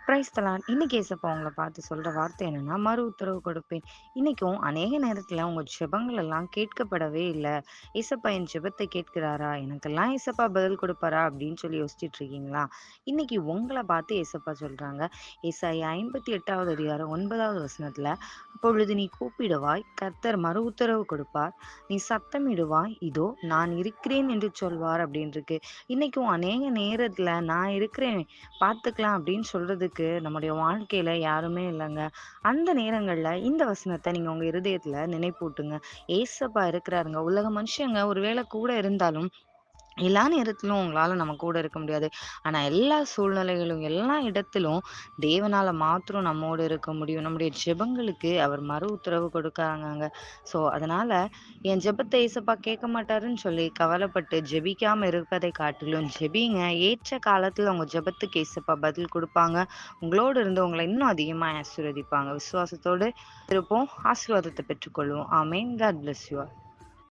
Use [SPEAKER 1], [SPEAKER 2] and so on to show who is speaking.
[SPEAKER 1] Price தலான். இன்னைக்கு ஏசப்பா உங்கள பார்த்து சொல்ற வார்த்தை என்னன்னா, மறு உத்தரவு கொடுப்பேன். இன்னைக்கும் அநேக நேரத்துல உங்க ஜெபங்கள் எல்லாம் கேட்கப்படவே இல்ல. ஏசப்பா என் ஜெபத்தை கேட்கிறாரா? எனக்கெல்லாம் ஏசப்பா பதில் கொடுப்பாரா? அப்படின்னு சொல்லி யோசிச்சுட்டு இருக்கீங்களா? இன்னைக்கு உங்கள பார்த்து ஏசப்பா சொல்றாங்க. ஏசாயா 58வது அதிகாரம் 9வது வசனத்துல, "அப்பொழுது நீ கூப்பிடுவாய், கர்த்தர் மறு உத்தரவு கொடுப்பார். நீ சத்தமிடுவாய், இதோ நான் இருக்கிறேன் என்று சொல்வார்" அப்படின்னு இருக்கு. இன்னைக்கும் அநேக நேரத்துல நான் இருக்கிறேன் பார்த்துக்கலாம் அப்படின்னு சொல்றதுக்கு நம்முடைய வாழ்க்கையில யாருமே இல்லங்க. அந்த நேரங்கள்ல இந்த வசனத்த நீங்க உங்க இருதயத்துல நினைப்பூட்டுங்க. ஏசப்பா இருக்கிறாருங்க. உலக மனுஷங்க ஒரு வேளை கூட இருந்தாலும், எல்லா நேரத்திலும் உங்களால நம்ம கூட இருக்க முடியாது. ஆனா எல்லா சூழ்நிலைகளும், எல்லா இடத்திலும் தேவனால மாத்திரம் நம்மோடு இருக்க முடியும். நம்முடைய ஜெபங்களுக்கு அவர் மறு உத்தரவு கொடுக்கறாங்கங்க. அதனால என் ஜெபத்த ஏசப்பா கேட்க மாட்டாருன்னு சொல்லி கவலைப்பட்டு ஜெபிக்காம இருப்பதை காட்டிலும் ஜெபிங்க. ஏற்ற காலத்துல உங்க ஜெபத்துக்கு ஏசப்பா பதில் குடுப்பாங்க. உங்களோடு இருந்து உங்கள இன்னும் அதிகமா ஆசீர்வதிப்பாங்க. விசுவாசத்தோடு இருப்போம். ஆசீர்வாதத்த பெற்றுக்கொள்வோம். Amen. God bless you all.